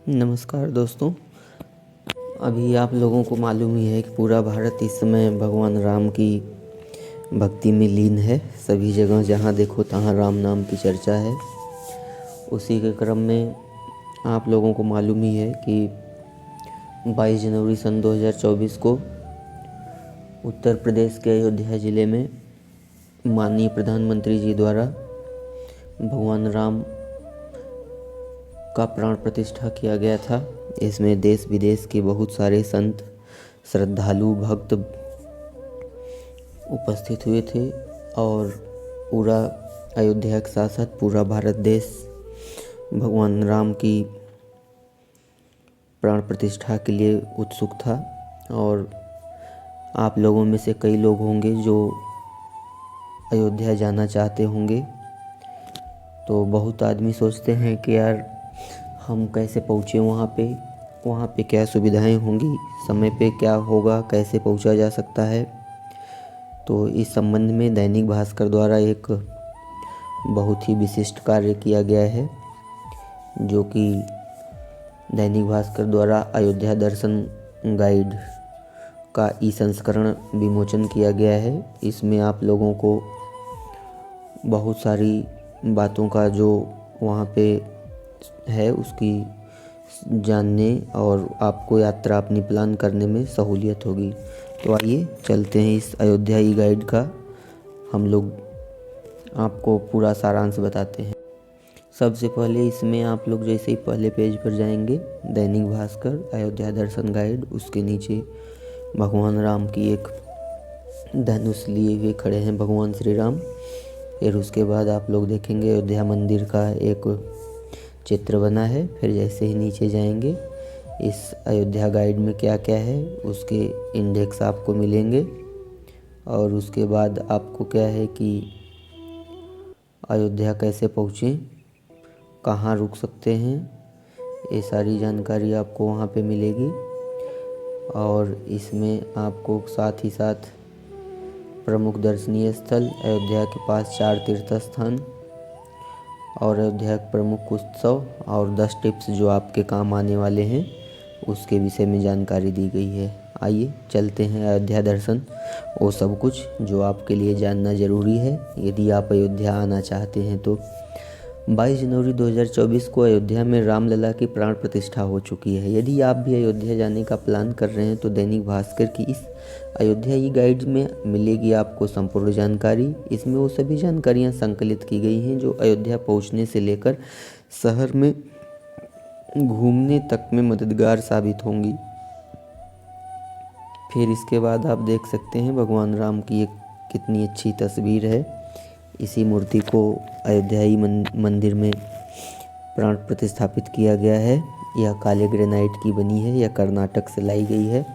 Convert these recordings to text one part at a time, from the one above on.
नमस्कार दोस्तों। अभी आप लोगों को मालूम ही है कि पूरा भारत इस समय भगवान राम की भक्ति में लीन है। सभी जगह जहाँ देखो तहाँ राम नाम की चर्चा है। उसी के क्रम में आप लोगों को मालूम ही है कि 22 जनवरी सन 2024 को उत्तर प्रदेश के अयोध्या ज़िले में माननीय प्रधानमंत्री जी द्वारा भगवान राम का प्राण प्रतिष्ठा किया गया था। इसमें देश विदेश के बहुत सारे संत, श्रद्धालु, भक्त उपस्थित हुए थे और पूरा अयोध्या के साथ साथ पूरा भारत देश भगवान राम की प्राण प्रतिष्ठा के लिए उत्सुक था। और आप लोगों में से कई लोग होंगे जो अयोध्या जाना चाहते होंगे। तो बहुत आदमी सोचते हैं कि यार हम कैसे पहुँचे वहाँ पे क्या सुविधाएं होंगी, समय पे क्या होगा, कैसे पहुँचा जा सकता है। तो इस संबंध में दैनिक भास्कर द्वारा एक बहुत ही विशिष्ट कार्य किया गया है, जो कि दैनिक भास्कर द्वारा अयोध्या दर्शन गाइड का संस्करण विमोचन किया गया है। इसमें आप लोगों को बहुत सारी बातों का जो वहाँ पे है उसकी जानने और आपको यात्रा अपनी प्लान करने में सहूलियत होगी। तो आइए चलते हैं इस अयोध्या गाइड का हम लोग आपको पूरा सारांश बताते हैं। सबसे पहले इसमें आप लोग जैसे ही पहले पेज पर जाएंगे, दैनिक भास्कर अयोध्या दर्शन गाइड, उसके नीचे भगवान राम की एक धनुष लिए हुए खड़े हैं भगवान श्री राम। फिर उसके बाद आप लोग देखेंगे अयोध्या मंदिर का एक चित्र बना है। फिर जैसे ही नीचे जाएंगे, इस अयोध्या गाइड में क्या क्या है उसके इंडेक्स आपको मिलेंगे। और उसके बाद आपको क्या है कि अयोध्या कैसे पहुँचें, कहाँ रुक सकते हैं, ये सारी जानकारी आपको वहाँ पे मिलेगी। और इसमें आपको साथ ही साथ प्रमुख दर्शनीय स्थल, अयोध्या के पास 4 तीर्थ स्थान और अयोध्या के प्रमुख उत्सव और 10 टिप्स जो आपके काम आने वाले हैं उसके विषय में जानकारी दी गई है। आइए चलते हैं अयोध्या दर्शन, वो सब कुछ जो आपके लिए जानना ज़रूरी है यदि आप अयोध्या आना चाहते हैं। तो 22 जनवरी 2024 को अयोध्या में रामलला की प्राण प्रतिष्ठा हो चुकी है। यदि आप भी अयोध्या जाने का प्लान कर रहे हैं तो दैनिक भास्कर की इस अयोध्या गाइड में मिलेगी आपको संपूर्ण जानकारी। इसमें वो सभी जानकारियाँ संकलित की गई हैं जो अयोध्या पहुंचने से लेकर शहर में घूमने तक में मददगार साबित होंगी। फिर इसके बाद आप देख सकते हैं भगवान राम की एक कितनी अच्छी तस्वीर है। इसी मूर्ति को अयोध्याई मंदिर में प्राण प्रतिस्थापित किया गया है। यह काले ग्रेनाइट की बनी है, यह कर्नाटक से लाई गई है।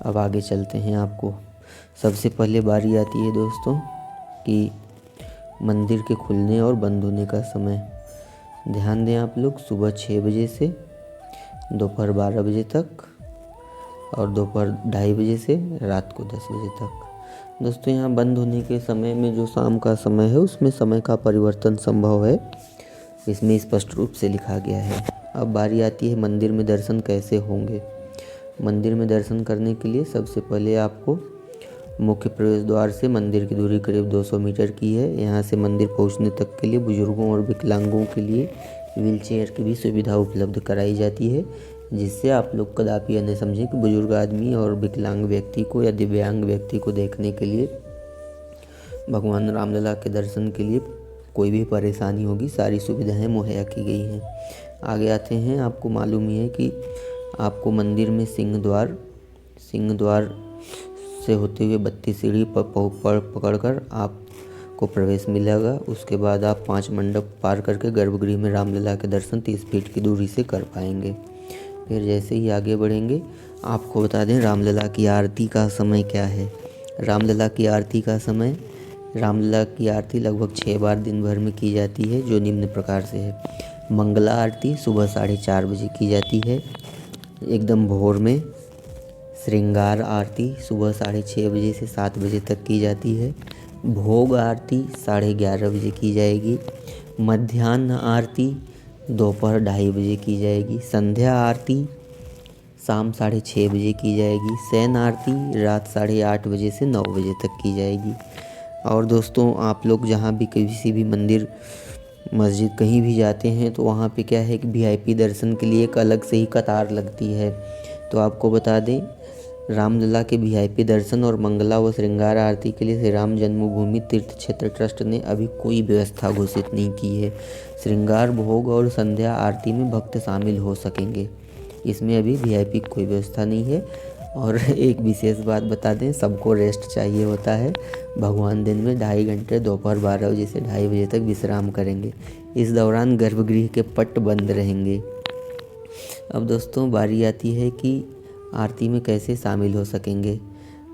अब आगे चलते हैं। आपको सबसे पहले बारी आती है दोस्तों कि मंदिर के खुलने और बंद होने का समय। ध्यान दें आप लोग, सुबह 6 बजे से दोपहर 12 बजे तक और दोपहर 2:30 बजे से रात को 10 बजे तक। दोस्तों यहाँ बंद होने के समय में जो शाम का समय है उसमें समय का परिवर्तन संभव है, इसमें स्पष्ट रूप से लिखा गया है। अब बारी आती है मंदिर में दर्शन कैसे होंगे। मंदिर में दर्शन करने के लिए सबसे पहले आपको मुख्य प्रवेश द्वार से मंदिर की दूरी करीब 200 मीटर की है। यहाँ से मंदिर पहुँचने तक के लिए बुजुर्गों और विकलांगों के लिए व्हीलचेयर की भी सुविधा उपलब्ध कराई जाती है, जिससे आप लोग कदापि यह नहीं समझें कि बुजुर्ग आदमी और विकलांग व्यक्ति को या दिव्यांग व्यक्ति को देखने के लिए भगवान रामलला के दर्शन के लिए कोई भी परेशानी होगी। सारी सुविधाएं मुहैया की गई हैं। आगे आते हैं। आपको मालूम ही है कि आपको मंदिर में सिंह द्वार से होते हुए 32 सीढ़ी पकड़कर आपको प्रवेश मिलेगा। उसके बाद आप 5 मंडप पार करके गर्भगृह में रामलला के दर्शन 30 फीट की दूरी से कर पाएंगे। फिर जैसे ही आगे बढ़ेंगे, आपको बता दें रामलला की आरती का समय क्या है। रामलला की आरती का समय, रामलला की आरती लगभग 6 बार दिन भर में की जाती है, जो निम्न प्रकार से है। मंगला आरती सुबह 4:30 बजे की जाती है एकदम भोर में। श्रृंगार आरती सुबह 6:30 बजे से 7 बजे तक की जाती है। भोग आरती 11:30 बजे की जाएगी। मध्याह्न आरती दोपहर 2:30 बजे की जाएगी। संध्या आरती शाम 6:30 बजे की जाएगी। शयन आरती रात 8:30 बजे से 9 बजे तक की जाएगी। और दोस्तों, आप लोग जहाँ भी किसी भी मंदिर, मस्जिद कहीं भी जाते हैं तो वहाँ पे क्या है कि VIP दर्शन के लिए एक अलग से ही कतार लगती है। तो आपको बता दें, रामलला के VIP दर्शन और मंगला व श्रृंगार आरती के लिए श्री राम जन्मभूमि तीर्थ क्षेत्र ट्रस्ट ने अभी कोई व्यवस्था घोषित नहीं की है। श्रृंगार भोग और संध्या आरती में भक्त शामिल हो सकेंगे, इसमें अभी VIP की कोई व्यवस्था नहीं है। और एक विशेष बात बता दें, सबको रेस्ट चाहिए होता है। भगवान दिन में 2.5 घंटे दोपहर 12 बजे से 2:30 बजे तक विश्राम करेंगे। इस दौरान गर्भगृह के पट बंद रहेंगे। अब दोस्तों, बारी आती है कि आरती में कैसे शामिल हो सकेंगे।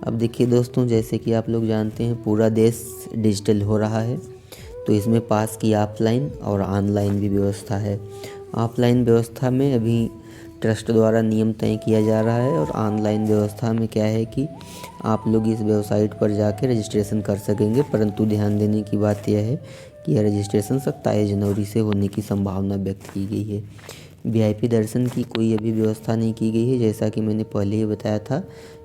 अब देखिए दोस्तों, जैसे कि आप लोग जानते हैं पूरा देश डिजिटल हो रहा है, तो इसमें पास की ऑफलाइन और ऑनलाइन भी व्यवस्था है। ऑफलाइन व्यवस्था में अभी ट्रस्ट द्वारा नियम तय किया जा रहा है, और ऑनलाइन व्यवस्था में क्या है कि आप लोग इस वेबसाइट पर जाकर रजिस्ट्रेशन कर सकेंगे। परंतु ध्यान देने की बात यह है कि यह रजिस्ट्रेशन 27 जनवरी से होने की संभावना व्यक्त की गई है। VIP दर्शन की कोई अभी व्यवस्था नहीं की गई है, जैसा कि मैंने पहले ही बताया था,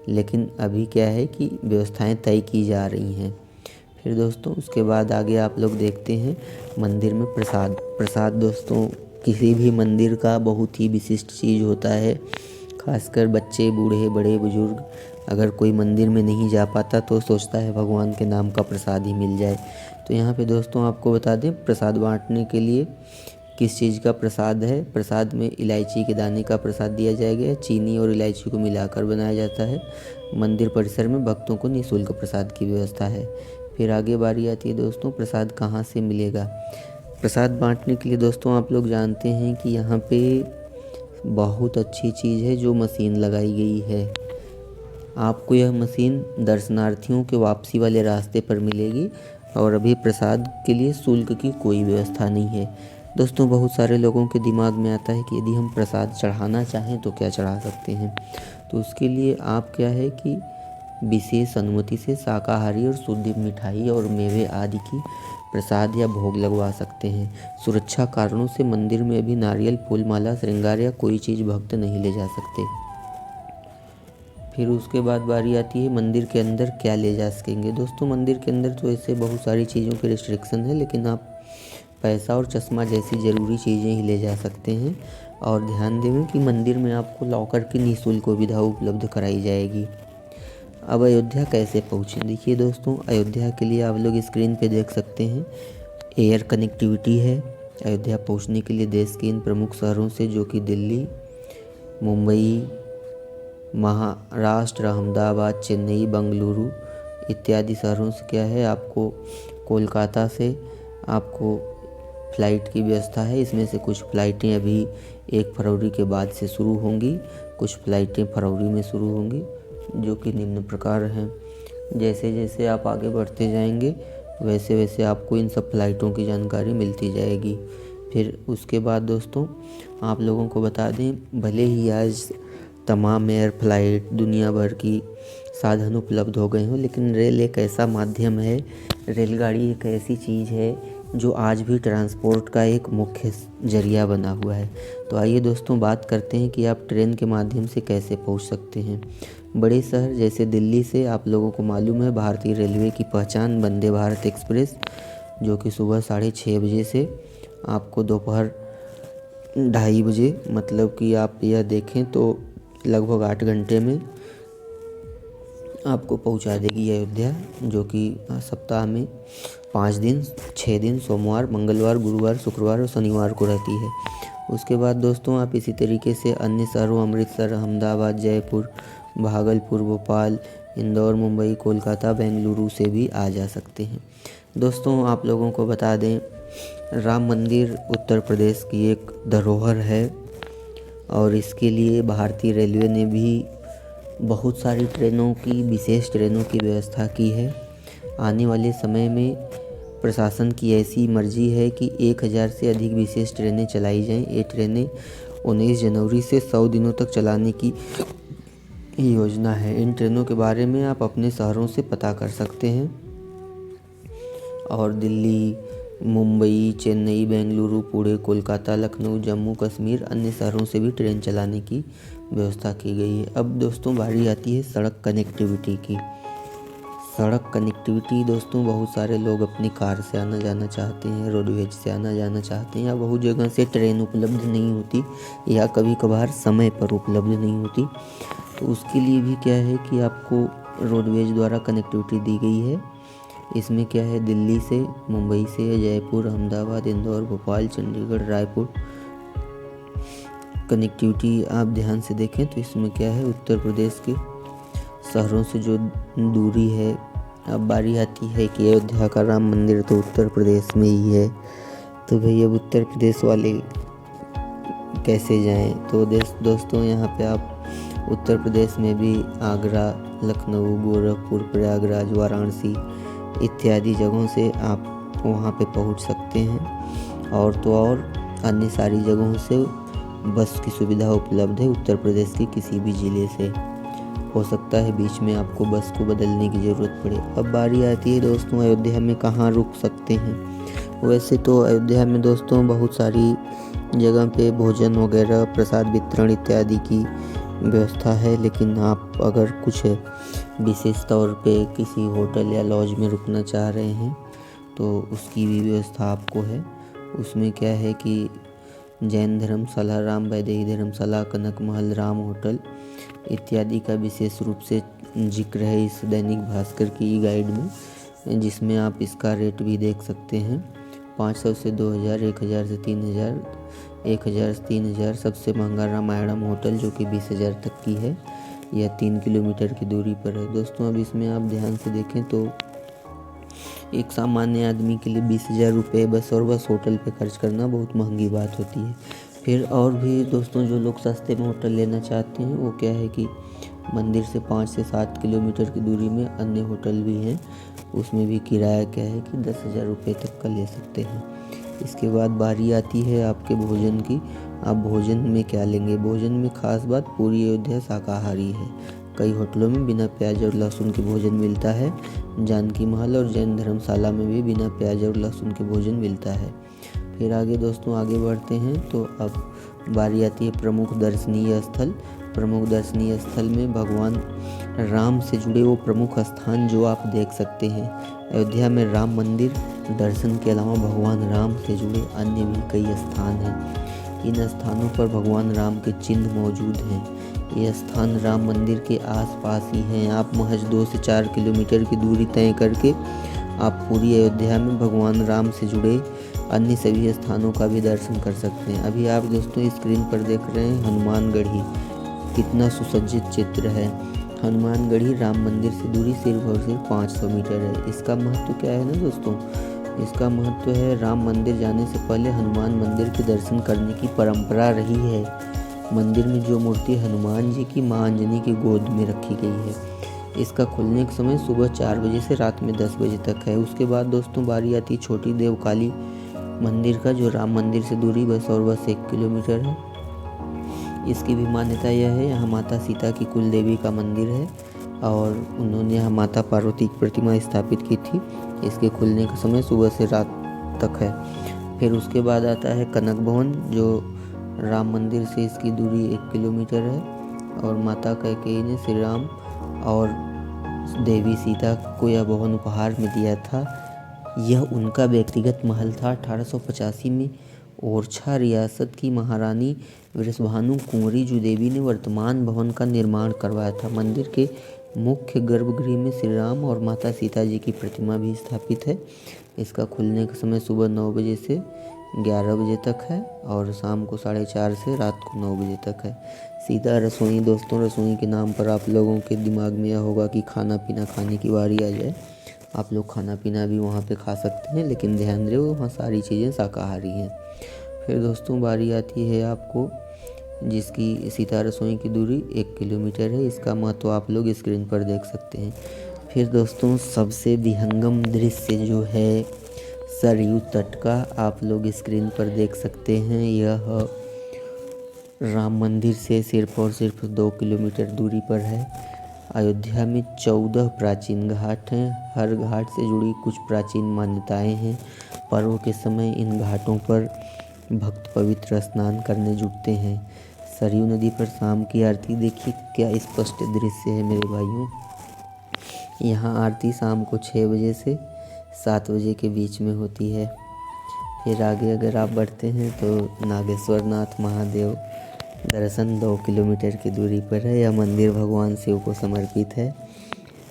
लेकिन अभी क्या है कि व्यवस्थाएं तय की जा रही हैं। फिर दोस्तों, उसके बाद आगे आप लोग देखते हैं मंदिर में प्रसाद दोस्तों, किसी भी मंदिर का बहुत ही विशिष्ट चीज़ होता है। खासकर बच्चे, बूढ़े, बड़े, बुजुर्ग, अगर कोई मंदिर में नहीं जा पाता तो सोचता है भगवान के नाम का प्रसाद ही मिल जाए। तो यहाँ पे दोस्तों आपको बता दें, प्रसाद बांटने के लिए किस चीज़ का प्रसाद है। प्रसाद में इलायची के दाने का प्रसाद दिया जाएगा। चीनी और इलायची को मिलाकर बनाया जाता है। मंदिर परिसर में भक्तों को निःशुल्क प्रसाद की व्यवस्था है। फिर आगे बारी आती है दोस्तों, प्रसाद कहाँ से मिलेगा। प्रसाद बांटने के लिए दोस्तों आप लोग जानते हैं कि यहाँ पे बहुत अच्छी चीज़ है जो मशीन लगाई गई है। आपको यह मशीन दर्शनार्थियों के वापसी वाले रास्ते पर मिलेगी, और अभी प्रसाद के लिए शुल्क की कोई व्यवस्था नहीं है। दोस्तों, बहुत सारे लोगों के दिमाग में आता है कि यदि हम प्रसाद चढ़ाना चाहें तो क्या चढ़ा सकते हैं। तो उसके लिए आप क्या है कि विशेष अनुमति से शाकाहारी और शुद्ध मिठाई और मेवे आदि की प्रसाद या भोग लगवा सकते हैं। सुरक्षा कारणों से मंदिर में अभी नारियल, फूल माला, श्रृंगार या कोई चीज़ भक्त नहीं ले जा सकते। फिर उसके बाद बारी आती है मंदिर के अंदर क्या ले जा सकेंगे। दोस्तों, मंदिर के अंदर तो ऐसे बहुत सारी चीज़ों के रिस्ट्रिक्शन है, लेकिन आप पैसा और चश्मा जैसी ज़रूरी चीज़ें ही ले जा सकते हैं। और ध्यान दें कि मंदिर में आपको लॉकर की निःशुल्क सुविधा उपलब्ध कराई जाएगी। अब अयोध्या कैसे पहुँचें। देखिए दोस्तों, अयोध्या के लिए आप लोग स्क्रीन पे देख सकते हैं एयर कनेक्टिविटी है। अयोध्या पहुँचने के लिए देश के इन प्रमुख शहरों से, जो कि दिल्ली, मुंबई, महाराष्ट्र, अहमदाबाद, चेन्नई, बेंगलुरु इत्यादि शहरों से क्या है, आपको कोलकाता से आपको फ़्लाइट की व्यवस्था है। इसमें से कुछ फ़्लाइटें अभी 1 फरवरी के बाद से शुरू होंगी, कुछ फ़्लाइटें फरवरी में शुरू होंगी, जो कि निम्न प्रकार हैं। जैसे जैसे आप आगे बढ़ते जाएंगे वैसे वैसे आपको इन सब फ़्लाइटों की जानकारी मिलती जाएगी। फिर उसके बाद दोस्तों आप लोगों को बता दें, भले ही आज तमाम एयर फ्लाइट, दुनिया भर की साधन उपलब्ध हो गए हों, लेकिन रेल एक ऐसा माध्यम है, रेलगाड़ी एक ऐसी चीज़ है जो आज भी ट्रांसपोर्ट का एक मुख्य जरिया बना हुआ है। तो आइए दोस्तों बात करते हैं कि आप ट्रेन के माध्यम से कैसे पहुंच सकते हैं। बड़े शहर जैसे दिल्ली से आप लोगों को मालूम है भारतीय रेलवे की पहचान वंदे भारत एक्सप्रेस, जो कि सुबह 6:30 बजे से आपको दोपहर 2:30 बजे, मतलब कि आप यह देखें तो लगभग 8 घंटे में आपको पहुंचा देगी अयोध्या, जो कि सप्ताह में 5 दिन, 6 दिन, सोमवार, मंगलवार, गुरुवार, शुक्रवार और शनिवार को रहती है। उसके बाद दोस्तों आप इसी तरीके से अन्य शहरों अमृतसर, अहमदाबाद, जयपुर, भागलपुर, भोपाल, इंदौर, मुंबई, कोलकाता, बेंगलुरु से भी आ जा सकते हैं। दोस्तों आप लोगों को बता दें, राम मंदिर उत्तर प्रदेश की एक धरोहर है, और इसके लिए भारतीय रेलवे ने भी बहुत सारी ट्रेनों की, विशेष ट्रेनों की व्यवस्था की है। आने वाले समय में प्रशासन की ऐसी मर्जी है कि 1000 से अधिक विशेष ट्रेनें चलाई जाएं। ये ट्रेनें 19 जनवरी से 100 दिनों तक चलाने की योजना है। इन ट्रेनों के बारे में आप अपने शहरों से पता कर सकते हैं। और दिल्ली, मुंबई, चेन्नई, बेंगलुरु, पुणे, कोलकाता, लखनऊ, जम्मू कश्मीर अन्य शहरों से भी ट्रेन चलाने की व्यवस्था की गई है। अब दोस्तों बारी आती है सड़क कनेक्टिविटी की। सड़क कनेक्टिविटी दोस्तों, बहुत सारे लोग अपनी कार से आना जाना चाहते हैं, रोडवेज से आना जाना चाहते हैं, या बहुत जगह से ट्रेन उपलब्ध नहीं होती या कभी कभार समय पर उपलब्ध नहीं होती, तो उसके लिए भी क्या है कि आपको रोडवेज द्वारा कनेक्टिविटी दी गई है। इसमें क्या है, दिल्ली से, मुंबई से, जयपुर, अहमदाबाद, इंदौर, भोपाल, चंडीगढ़, रायपुर कनेक्टिविटी आप ध्यान से देखें तो इसमें क्या है, उत्तर प्रदेश के शहरों से जो दूरी है। अब बारी आती है कि अयोध्या का राम मंदिर तो उत्तर प्रदेश में ही है, तो भाई अब उत्तर प्रदेश वाले कैसे जाएं। तो दोस्तों यहाँ पे आप उत्तर प्रदेश में भी आगरा, लखनऊ, गोरखपुर, प्रयागराज, वाराणसी इत्यादि जगहों से आप वहाँ पे पहुँच सकते हैं। और तो और अन्य सारी जगहों से बस की सुविधा उपलब्ध है उत्तर प्रदेश के किसी भी ज़िले से। हो सकता है बीच में आपको बस को बदलने की ज़रूरत पड़े। अब बारी आती है दोस्तों अयोध्या में कहाँ रुक सकते हैं। वैसे तो अयोध्या में दोस्तों बहुत सारी जगह पे भोजन वगैरह, प्रसाद वितरण इत्यादि की व्यवस्था है, लेकिन आप अगर कुछ विशेष तौर पे किसी होटल या लॉज में रुकना चाह रहे हैं तो उसकी भी व्यवस्था आपको है। उसमें क्या है कि जैन धर्मशाला, राम वैदेही धर्मशाला, कनक महल, राम होटल इत्यादि का विशेष रूप से जिक्र है इस दैनिक भास्कर की गाइड में, जिसमें आप इसका रेट भी देख सकते हैं। 500 से 2000, 1000 से 3000, 1000 से 3000। सबसे महंगा रामायणम होटल जो कि 20,000 तक की है, यह 3 किलोमीटर की दूरी पर है। दोस्तों अब इसमें आप ध्यान से देखें तो एक सामान्य आदमी के लिए 20,000 रुपये बस और बस होटल पे खर्च करना बहुत महंगी बात होती है। फिर और भी दोस्तों जो लोग सस्ते में होटल लेना चाहते हैं वो क्या है कि मंदिर से 5 से 7 किलोमीटर की दूरी में अन्य होटल भी हैं, उसमें भी किराया क्या है कि 10,000 रुपये तक का ले सकते हैं। इसके बाद बारी आती है आपके भोजन की। आप भोजन में क्या लेंगे। भोजन में खास बात, पूरी अयोध्या शाकाहारी है। कई होटलों में बिना प्याज और लहसुन के भोजन मिलता है। जानकी महल और जैन धर्मशाला में भी बिना प्याज और लहसुन के भोजन मिलता है। फिर आगे दोस्तों आगे बढ़ते हैं तो अब बारी आती है प्रमुख दर्शनीय स्थल। प्रमुख दर्शनीय स्थल में भगवान राम से जुड़े वो प्रमुख स्थान जो आप देख सकते हैं। अयोध्या में राम मंदिर दर्शन के अलावा भगवान राम से जुड़े अन्य भी कई स्थान हैं। इन स्थानों पर भगवान राम के चिन्ह मौजूद हैं। ये स्थान राम मंदिर के आसपास ही हैं। आप महज 2 से 4 किलोमीटर की दूरी तय करके आप पूरी अयोध्या में भगवान राम से जुड़े अन्य सभी स्थानों का भी दर्शन कर सकते हैं। अभी आप दोस्तों स्क्रीन पर देख रहे हैं हनुमानगढ़ी, कितना सुसज्जित चित्र है। हनुमानगढ़ी राम मंदिर से दूरी सिर्फ और सिर्फ 500 मीटर है। इसका महत्व क्या है ना दोस्तों, इसका महत्व है राम मंदिर जाने से पहले हनुमान मंदिर के दर्शन करने की परंपरा रही है। मंदिर में जो मूर्ति हनुमान जी की मां अंजनी की गोद में रखी गई है। इसका खुलने का समय सुबह 4 बजे से रात में 10 बजे तक है। उसके बाद दोस्तों बारी आती छोटी देवकाली मंदिर का, जो राम मंदिर से दूरी बस और बस 1 किलोमीटर है। इसकी भी मान्यता यह है, यहाँ माता सीता की कुल देवी का मंदिर है और उन्होंने यहाँ माता पार्वती की प्रतिमा स्थापित की थी। इसके खुलने का समय सुबह से रात तक है। फिर उसके बाद आता है कनक भवन, जो राम मंदिर से इसकी दूरी 1 किलोमीटर है और माता कैकेयी ने श्री राम और देवी सीता को यह भवन उपहार में दिया था। यह उनका व्यक्तिगत महल था। 1885 में ओरछा रियासत की महारानी वृषभानु कुंवरी जुदेवी ने वर्तमान भवन का निर्माण करवाया था। मंदिर के मुख्य गर्भगृह में श्री राम और माता सीता जी की प्रतिमा भी स्थापित है। इसका खुलने का समय सुबह 9 बजे से 11 बजे तक है और शाम को 4:30 से रात को 9 बजे तक है। सीधा रसोई दोस्तों, रसोई के नाम पर आप लोगों के दिमाग में यह होगा कि खाना पीना खाने की बारी आ जाए। आप लोग खाना पीना भी वहाँ पे खा सकते हैं, लेकिन ध्यान रहे वहाँ सारी चीज़ें शाकाहारी हैं। फिर दोस्तों बारी आती है आपको जिसकी सीता रसोई की दूरी 1 किलोमीटर है। इसका महत्व आप लोग स्क्रीन पर देख सकते हैं। फिर दोस्तों सबसे विहंगम दृश्य जो है सरयू तट का, आप लोग स्क्रीन पर देख सकते हैं। यह राम मंदिर से सिर्फ और सिर्फ 2 किलोमीटर दूरी पर है। अयोध्या में 14 प्राचीन घाट हैं। हर घाट से जुड़ी कुछ प्राचीन मान्यताएं हैं। पर्व के समय इन घाटों पर भक्त पवित्र स्नान करने जुटते हैं। सरयू नदी पर शाम की आरती देखिए क्या स्पष्ट दृश्य है मेरे भाइयों। यहाँ आरती शाम को 6 बजे से 7 बजे के बीच में होती है। फिर आगे अगर आप बढ़ते हैं तो नागेश्वर नाथ महादेव दर्शन 2 किलोमीटर की दूरी पर है। यह मंदिर भगवान शिव को समर्पित है।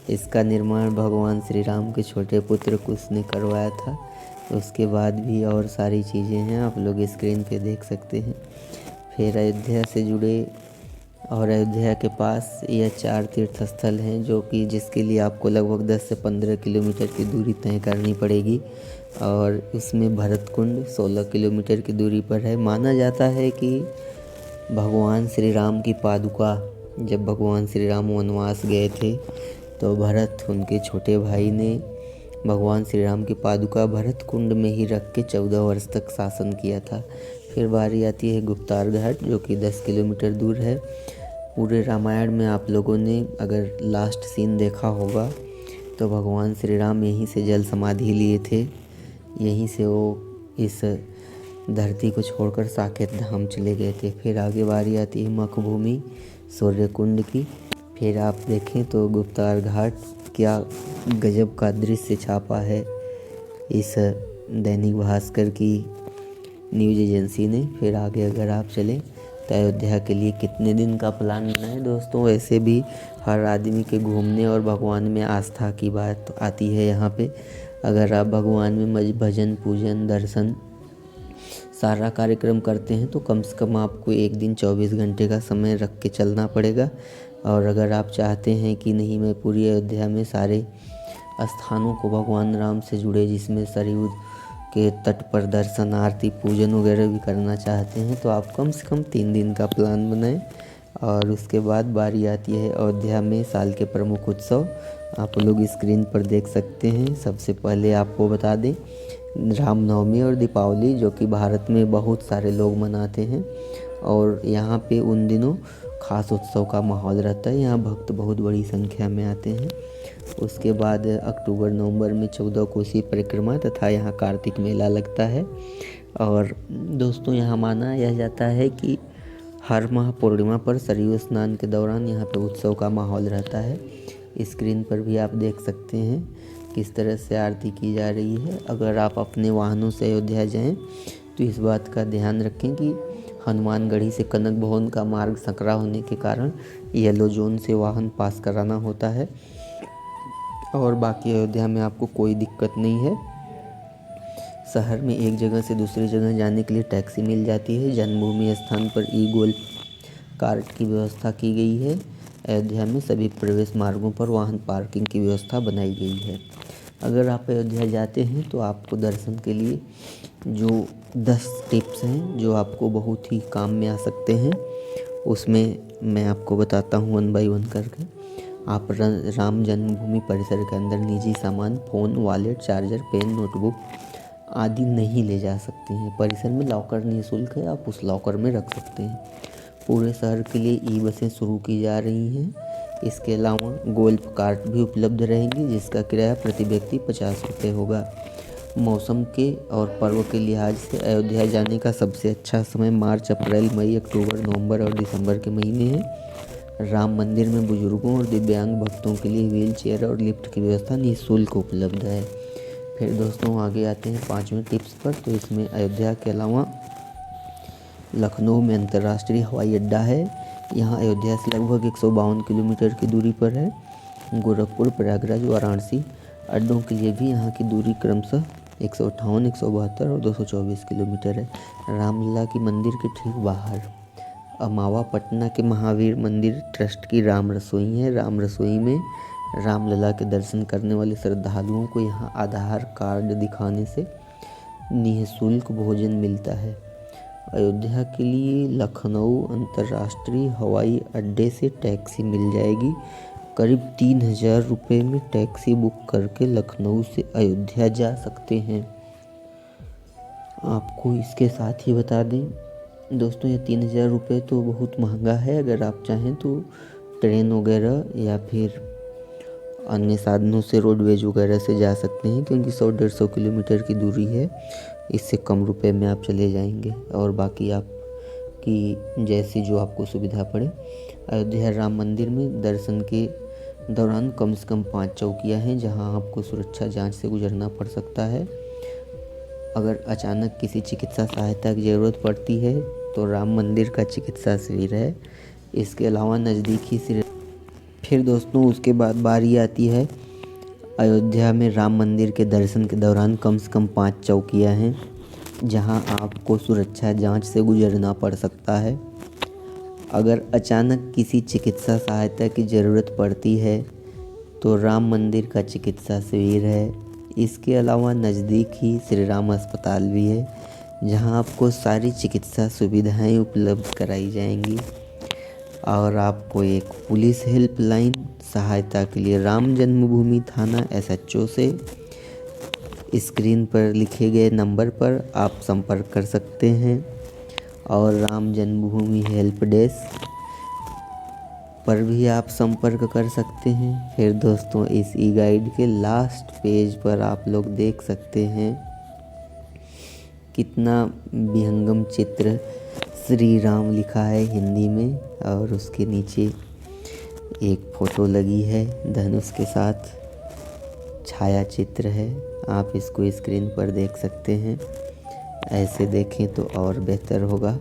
इसका निर्माण भगवान श्री राम के छोटे पुत्र कुश ने करवाया था। उसके बाद भी और सारी चीज़ें हैं, आप लोग स्क्रीन पे देख सकते हैं। फिर अयोध्या से जुड़े और अयोध्या के पास यह 4 तीर्थ स्थल हैं जो कि जिसके लिए आपको लगभग 10 से 15 किलोमीटर की दूरी तय करनी पड़ेगी। और इसमें भरत कुंड 16 किलोमीटर की दूरी पर है। माना जाता है कि भगवान श्री राम की पादुका, जब भगवान श्री राम वनवास गए थे तो भरत उनके छोटे भाई ने भगवान श्री राम की पादुका भरत कुंड में ही रख के 14 वर्ष तक शासन किया था। फिर बारी आती है गुप्तार घाट जो कि 10 किलोमीटर दूर है। पूरे रामायण में आप लोगों ने अगर लास्ट सीन देखा होगा तो भगवान श्री राम यहीं से जल समाधि लिए थे। यहीं से वो इस धरती को छोड़कर साकेत धाम चले गए थे। फिर आगे बारी आती है मखभूमि सूर्य कुंड की। फिर आप देखें तो गुप्तार घाट क्या गजब का दृश्य छापा है इस दैनिक भास्कर की न्यूज़ एजेंसी ने। फिर आगे अगर आप चलें तो अयोध्या के लिए कितने दिन का प्लान बनाएं दोस्तों। वैसे भी हर आदमी के घूमने और भगवान में आस्था की बात आती है यहाँ पे। अगर आप भगवान में भजन पूजन दर्शन सारा कार्यक्रम करते हैं तो कम से कम आपको एक दिन 24 घंटे का समय रख के चलना पड़ेगा। और अगर आप चाहते हैं कि नहीं मैं पूरी अयोध्या में सारे स्थानों को भगवान राम से जुड़े जिसमें सरयू के तट पर दर्शन आरती पूजन वगैरह भी करना चाहते हैं तो आप कम से कम 3 दिन का प्लान बनाएं। और उसके बाद बारी आती है अयोध्या में साल के प्रमुख उत्सव। आप लोग स्क्रीन पर देख सकते हैं। सबसे पहले आपको बता दें रामनवमी और दीपावली जो कि भारत में बहुत सारे लोग मनाते हैं और यहाँ पे उन दिनों खास उत्सव का माहौल रहता है। यहाँ भक्त बहुत बड़ी संख्या में आते हैं। उसके बाद अक्टूबर नवंबर में 14 कोसी परिक्रमा तथा यहाँ कार्तिक मेला लगता है। और दोस्तों यहाँ माना यह जाता है कि हर माह पूर्णिमा पर सरयू स्नान के दौरान यहाँ पे उत्सव का माहौल रहता है। स्क्रीन पर भी आप देख सकते हैं किस तरह से आरती की जा रही है। अगर आप अपने वाहनों से अयोध्या जाएं तो इस बात का ध्यान रखें कि हनुमानगढ़ी से कनक भवन का मार्ग संकरा होने के कारण येलो जोन से वाहन पास कराना होता है। और बाकी अयोध्या में आपको कोई दिक्कत नहीं है। शहर में एक जगह से दूसरी जगह जाने के लिए टैक्सी मिल जाती है। जन्मभूमि स्थान पर ई गोल्फ कार्ट की व्यवस्था की गई है। अयोध्या में सभी प्रवेश मार्गों पर वाहन पार्किंग की व्यवस्था बनाई गई है। अगर आप अयोध्या जाते हैं तो आपको दर्शन के लिए जो 10 टिप्स हैं जो आपको बहुत ही काम में आ सकते हैं उसमें मैं आपको बताता हूँ 1 बाय 1 करके। आप राम जन्मभूमि परिसर के अंदर निजी सामान phone wallet charger pen notebook आदि नहीं ले जा सकते हैं। परिसर में लॉकर निःशुल्क है, आप उस लॉकर में रख सकते हैं। पूरे शहर के लिए ई बसें शुरू की जा रही हैं। इसके अलावा गोल्फ कार्ट भी उपलब्ध रहेंगी जिसका किराया प्रति व्यक्ति 50 रुपये होगा। मौसम के और पर्व के लिहाज से अयोध्या जाने का सबसे अच्छा समय मार्च अप्रैल मई अक्टूबर नवंबर और दिसंबर के महीने हैं। राम मंदिर में बुजुर्गों और दिव्यांग भक्तों के लिए व्हील चेयर और लिफ्ट की व्यवस्था निःशुल्क उपलब्ध है। फिर दोस्तों आगे आते हैं 5वें टिप्स पर। तो इसमें अयोध्या के अलावा लखनऊ में अंतर्राष्ट्रीय हवाई अड्डा है। यहाँ अयोध्या से लगभग 152 किलोमीटर की दूरी पर है। गोरखपुर प्रयागराज वाराणसी अड्डों के लिए भी यहाँ की दूरी क्रमशः 158, 172 और 224 किलोमीटर है। रामलला की मंदिर के ठीक बाहर अमावा पटना के महावीर मंदिर ट्रस्ट की राम रसोई है। राम रसोई में रामलला के दर्शन करने वाले श्रद्धालुओं को यहाँ आधार कार्ड दिखाने से निःशुल्क भोजन मिलता है। अयोध्या के लिए लखनऊ अंतर्राष्ट्रीय हवाई अड्डे से टैक्सी मिल जाएगी। करीब 3000 रुपये में टैक्सी बुक करके लखनऊ से अयोध्या जा सकते हैं। आपको इसके साथ ही बता दें दोस्तों ये 3000 रुपये तो बहुत महंगा है। अगर आप चाहें तो ट्रेन वगैरह या फिर अन्य साधनों से रोडवेज वगैरह से जा सकते हैं, क्योंकि 100-150 किलोमीटर की दूरी है। इससे कम रुपए में आप चले जाएंगे और बाकी आपकी जैसी जो आपको सुविधा पड़े। अयोध्या राम मंदिर में दर्शन के दौरान कम से कम 5 चौकियाँ हैं जहां आपको सुरक्षा जांच से गुजरना पड़ सकता है। अगर अचानक किसी चिकित्सा सहायता की ज़रूरत पड़ती है तो राम मंदिर का चिकित्सा शिविर है। इसके अलावा नज़दीकी फिर दोस्तों उसके बाद बारी आती है अयोध्या में राम मंदिर के दर्शन के दौरान कम से कम 5 चौकियाँ हैं जहां आपको सुरक्षा जांच से गुजरना पड़ सकता है। अगर अचानक किसी चिकित्सा सहायता की ज़रूरत पड़ती है तो राम मंदिर का चिकित्सा शिविर है। इसके अलावा नज़दीक ही श्री राम अस्पताल भी है जहां आपको सारी चिकित्सा सुविधाएं उपलब्ध कराई जाएंगी। और आपको एक पुलिस हेल्पलाइन सहायता के लिए राम जन्मभूमि थाना SHO से स्क्रीन पर लिखे गए नंबर पर आप संपर्क कर सकते हैं। और राम जन्मभूमि हेल्प डेस्क पर भी आप संपर्क कर सकते हैं। फिर दोस्तों इस ई गाइड के लास्ट पेज पर आप लोग देख सकते हैं कितना विहंगम चित्र श्री राम लिखा है हिंदी में, और उसके नीचे एक फ़ोटो लगी है धनुष के साथ, छाया चित्र है। आप इसको स्क्रीन पर देख सकते हैं। ऐसे देखें तो और बेहतर होगा।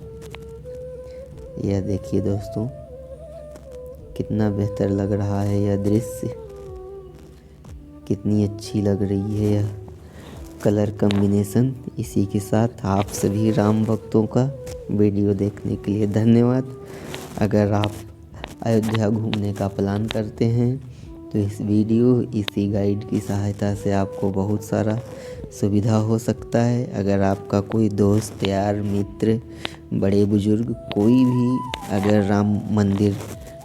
यह देखिए दोस्तों कितना बेहतर लग रहा है यह दृश्य, कितनी अच्छी लग रही है यह कलर कॉम्बिनेशन। इसी के साथ आप सभी राम भक्तों का वीडियो देखने के लिए धन्यवाद। अगर आप अयोध्या घूमने का प्लान करते हैं तो इस वीडियो इसी गाइड की सहायता से आपको बहुत सारा सुविधा हो सकता है। अगर आपका कोई दोस्त यार मित्र बड़े बुजुर्ग कोई भी अगर राम मंदिर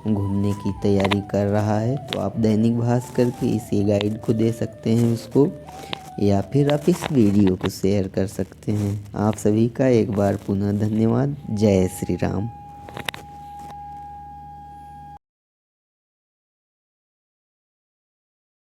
घूमने की तैयारी कर रहा है तो आप दैनिक भास्कर के इसी गाइड को दे सकते हैं उसको, या फिर आप इस वीडियो को शेयर कर सकते हैं। आप सभी का एक बार पुनः धन्यवाद। जय श्री राम।